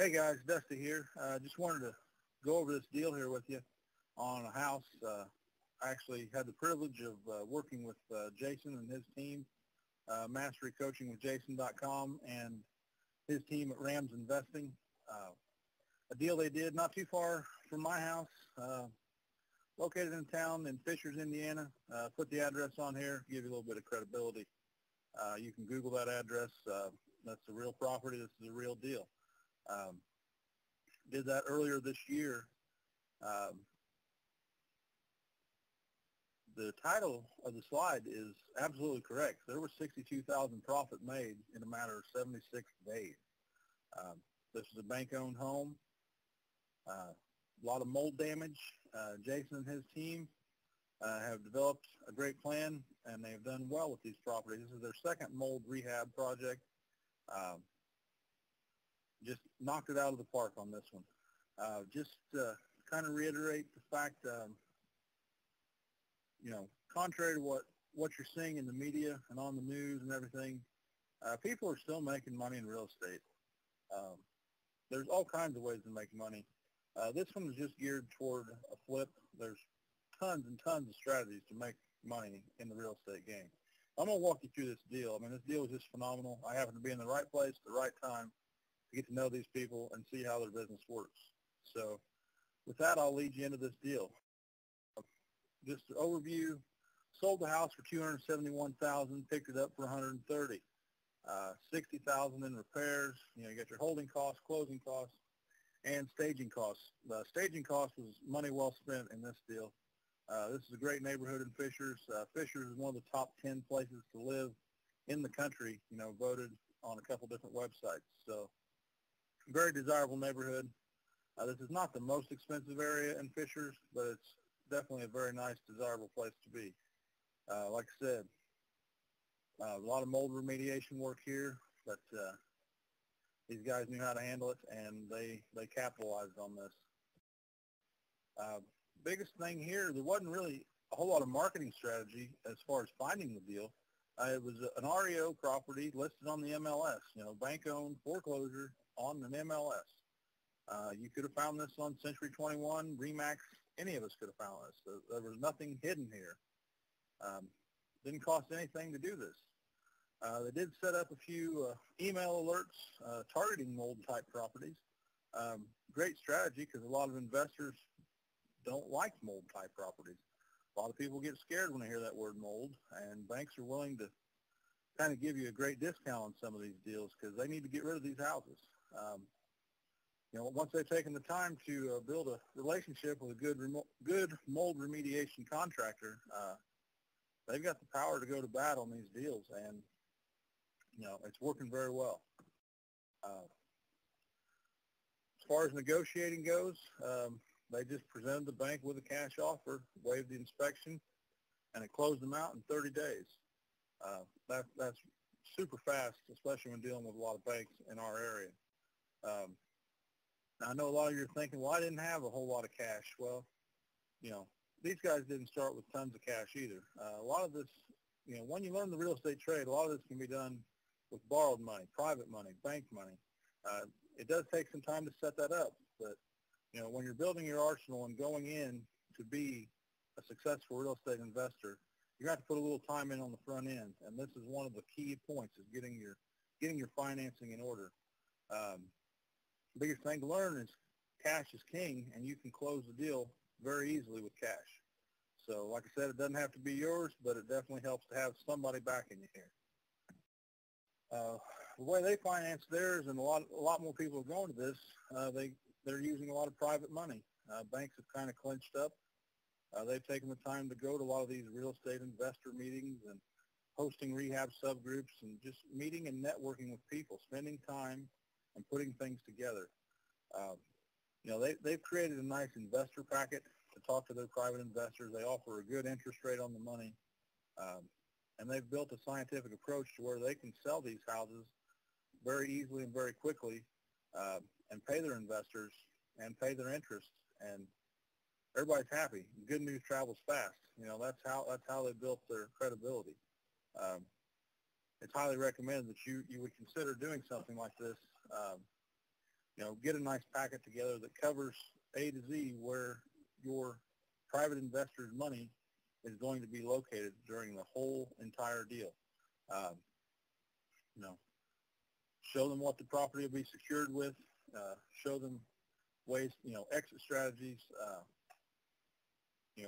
Hey guys, Dusty here. Just wanted to go over this deal here with you on a house. I actually had the privilege of working with Jason and his team, Mastery Coaching with Jason.com, and his team at Rams Investing. A deal they did not too far from my house, located in town in Fishers, Indiana. Put the address on here, give you a little bit of credibility. You can Google that address. That's a real property. This is a real deal. Did that earlier this year. The title of the slide is absolutely correct. There was $62,000 profit made in a matter of 76 days. This is a bank-owned home. A lot of mold damage. Jason and his team have developed a great plan, and they've done well with these properties. This is their second mold rehab project. Just knocked it out of the park on this one. Just kind of reiterate the fact, contrary to what you're seeing in the media and on the news and everything, people are still making money in real estate. There's all kinds of ways to make money. This one is just geared toward a flip. There's tons and tons of strategies to make money in the real estate game. I'm going to walk you through this deal. I mean, this deal is just phenomenal. I happen to be in the right place at the right time to get to know these people and see how their business works. So with that, I'll lead you into this deal. Just an overview, sold the house for $271,000, picked it up for $130,000. $60,000 in repairs. You got your holding costs, closing costs, and staging costs. The staging cost was money well spent in this deal. This is a great neighborhood in Fishers. Fishers is one of the top 10 places to live in the country, voted on a couple different websites. So very desirable neighborhood. This is not the most expensive area in Fishers, but it's definitely a very nice, desirable place to be. Like I said, a lot of mold remediation work here, but these guys knew how to handle it, and they capitalized on this. Biggest thing here, there wasn't really a whole lot of marketing strategy as far as finding the deal. It was an REO property listed on the MLS, bank-owned foreclosure on an MLS. You could have found this on Century 21, RE/MAX, any of us could have found this. There was nothing hidden here. Didn't cost anything to do this. They did set up a few email alerts targeting mold-type properties. Great strategy because a lot of investors don't like mold-type properties. A lot of people get scared when they hear that word mold, and banks are willing to kind of give you a great discount on some of these deals because they need to get rid of these houses. Once they've taken the time to build a relationship with a good mold remediation contractor, they've got the power to go to bat on these deals, and it's working very well. As far as negotiating goes, they just presented the bank with a cash offer, waived the inspection, and it closed them out in 30 days. That's super fast, especially when dealing with a lot of banks in our area. Now, I know a lot of you are thinking, well, I didn't have a whole lot of cash. Well, these guys didn't start with tons of cash either. A lot of this, when you learn the real estate trade, a lot of this can be done with borrowed money, private money, bank money. It does take some time to set that up, but when you're building your arsenal and going in to be a successful real estate investor, you have to put a little time in on the front end, and this is one of the key points: is getting your financing in order. The biggest thing to learn is cash is king, and you can close the deal very easily with cash. So, like I said, it doesn't have to be yours, but it definitely helps to have somebody backing you here. The way they finance theirs, and a lot more people are going to this, they're using a lot of private money. Banks have kind of clinched up. They've taken the time to go to a lot of these real estate investor meetings and hosting rehab subgroups and just meeting and networking with people, spending time and putting things together. They've created a nice investor packet to talk to their private investors. They offer a good interest rate on the money. And they've built a scientific approach to where they can sell these houses very easily and very quickly and pay their investors and pay their interest, and everybody's happy. Good news travels fast. That's how they built their credibility. It's highly recommended that you would consider doing something like this. get a nice packet together that covers A to Z where your private investor's money is going to be located during the whole entire deal. Um, you know, show them what the property will be secured with, show them ways, exit strategies,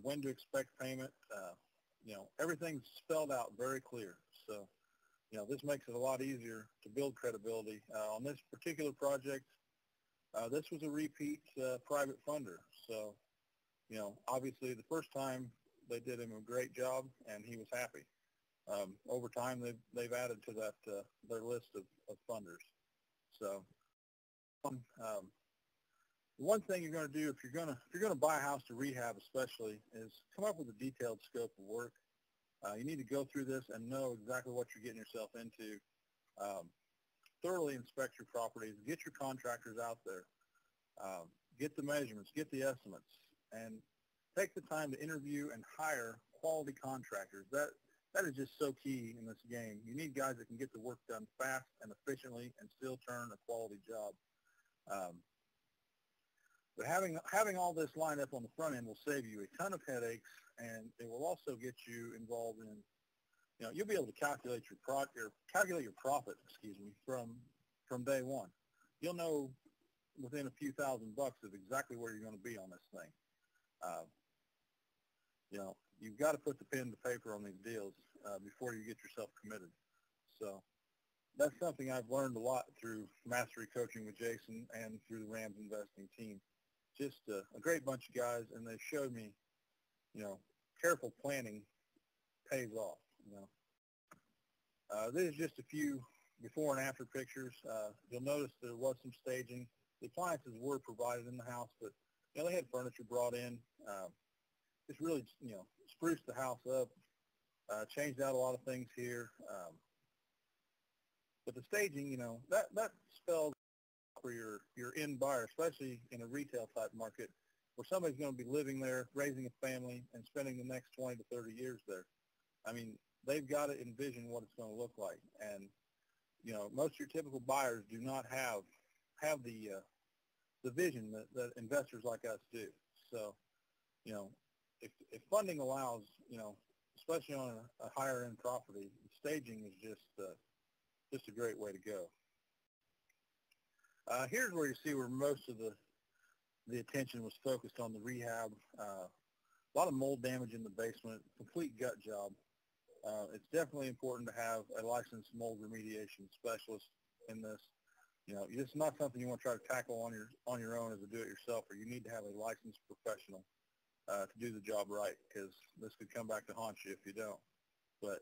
when to expect payment, everything's spelled out very clear. So, this makes it a lot easier to build credibility. On this particular project, this was a repeat private funder. So, obviously the first time they did him a great job and he was happy. Over time, they've added to that their list of funders. So, the one thing you're going to do if you're going to buy a house to rehab, especially, is come up with a detailed scope of work. You need to go through this and know exactly what you're getting yourself into. Thoroughly inspect your properties. Get your contractors out there. Get the measurements. Get the estimates, and take the time to interview and hire quality contractors. That is just so key in this game. You need guys that can get the work done fast and efficiently and still turn a quality job. But having all this lined up on the front end will save you a ton of headaches, and it will also get you involved in, you'll be able to calculate your profit, from day one. You'll know within a few $1,000s of exactly where you're going to be on this thing. You've got to put the pen to paper on these deals before you get yourself committed. So that's something I've learned a lot through Mastery Coaching with Jason and through the Rams Investing team. Just a great bunch of guys, and they showed me, careful planning pays off. This is just a few before and after pictures. You'll notice there was some staging. The appliances were provided in the house, but they had furniture brought in. Just really, spruced the house up, changed out a lot of things here. But the staging, that spells for your end buyer, especially in a retail type market where somebody's going to be living there, raising a family, and spending the next 20 to 30 years there. I mean, they've got to envision what it's going to look like. And, most of your typical buyers do not have the vision that investors like us do. So, if funding allows, especially on a higher end property, staging is just a great way to go. Here's where you see where most of the attention was focused on the rehab. A lot of mold damage in the basement, complete gut job. It's definitely important to have a licensed mold remediation specialist in this. It's not something you want to try to tackle on your own as a do-it-yourselfer. You need to have a licensed professional to do the job right, because this could come back to haunt you if you don't. But,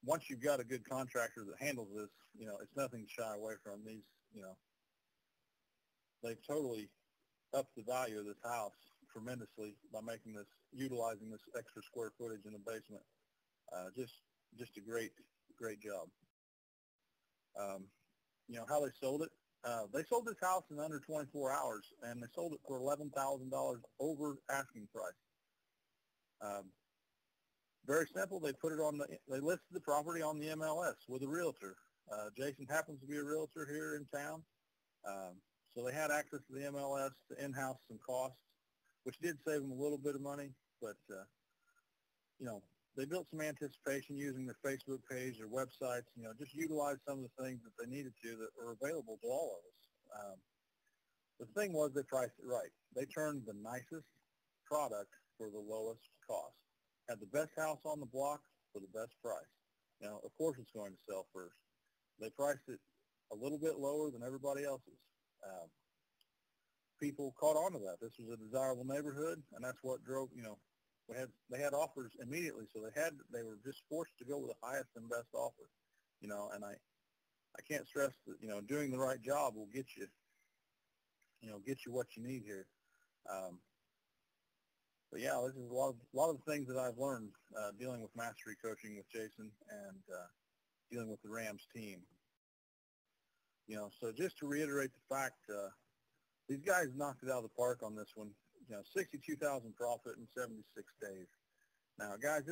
once you've got a good contractor that handles this, it's nothing to shy away from. These, they've totally upped the value of this house tremendously by utilizing this extra square footage in the basement. Just a great job. How they sold it. They sold this house in under 24 hours, and they sold it for $11,000 over asking price. Very simple. They they listed the property on the MLS with a realtor. Jason happens to be a realtor here in town, so they had access to the MLS to in-house some costs, which did save them a little bit of money. But they built some anticipation using their Facebook page, their websites. Just utilized some of the things that they needed to that are available to all of us. The thing was, they priced it right. They turned the nicest product for the lowest cost. Had the best house on the block for the best price. Of course it's going to sell first. They priced it a little bit lower than everybody else's. People caught on to that. This was a desirable neighborhood, and that's what drove, they had offers immediately, so they were just forced to go with the highest and best offer. And I can't stress that, doing the right job will get you what you need here. But yeah, this is a lot of the things that I've learned dealing with Mastery Coaching with Jason and dealing with the Rams team. So just to reiterate the fact, these guys knocked it out of the park on this one. 62,000 profit in 76 days. Now, guys,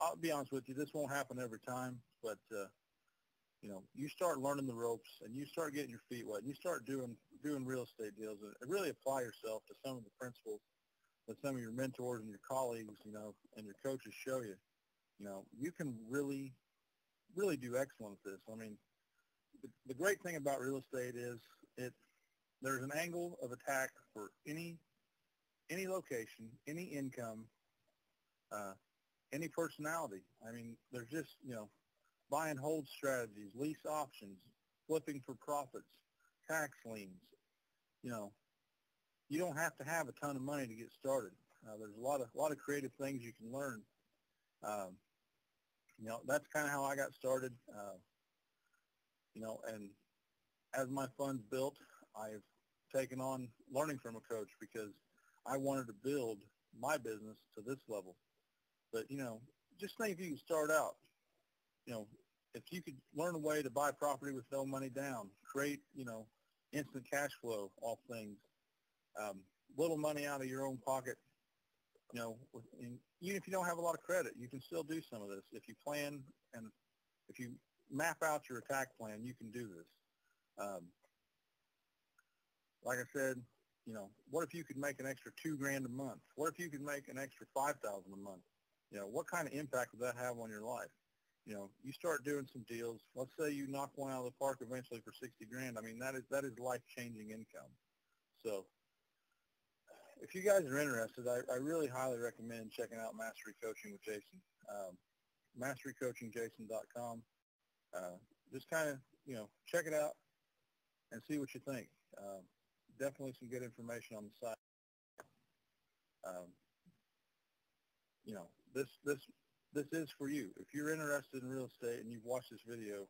I'll be honest with you, this won't happen every time, but you start learning the ropes and you start getting your feet wet and you start doing real estate deals and really apply yourself to some of the principles that some of your mentors and your colleagues, and your coaches show you, you can really, really do excellent at this. I mean, the great thing about real estate is there's an angle of attack for any location, any income, any personality. I mean, there's just, buy and hold strategies, lease options, flipping for profits, tax liens. You don't have to have a ton of money to get started. There's a lot of creative things you can learn. That's kind of how I got started. And as my funds built, I've taken on learning from a coach because I wanted to build my business to this level. But, just think if you can start out, if you could learn a way to buy property with no money down, create, instant cash flow off things, little money out of your own pocket, even if you don't have a lot of credit, you can still do some of this. If you plan and if you map out your attack plan, you can do this. Like I said, what if you could make an extra $2,000 a month? What if you could make an extra $5,000 a month? What kind of impact would that have on your life? You start doing some deals. Let's say you knock one out of the park eventually for $60,000. I mean, that is life-changing income. So if you guys are interested, I really highly recommend checking out Mastery Coaching with Jason. MasteryCoachingJason.com. Just kind of, check it out and see what you think. Definitely some good information on the site. This is for you. If you're interested in real estate and you've watched this video,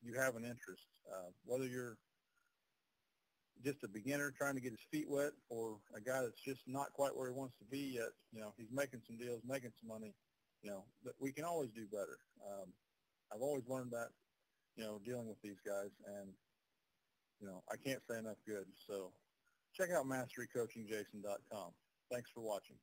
you have an interest. Whether you're just a beginner trying to get his feet wet or a guy that's just not quite where he wants to be yet, he's making some deals, making some money, but we can always do better. I've always learned that, dealing with these guys, and, I can't say enough good. So check out MasteryCoachingJason.com. Thanks for watching.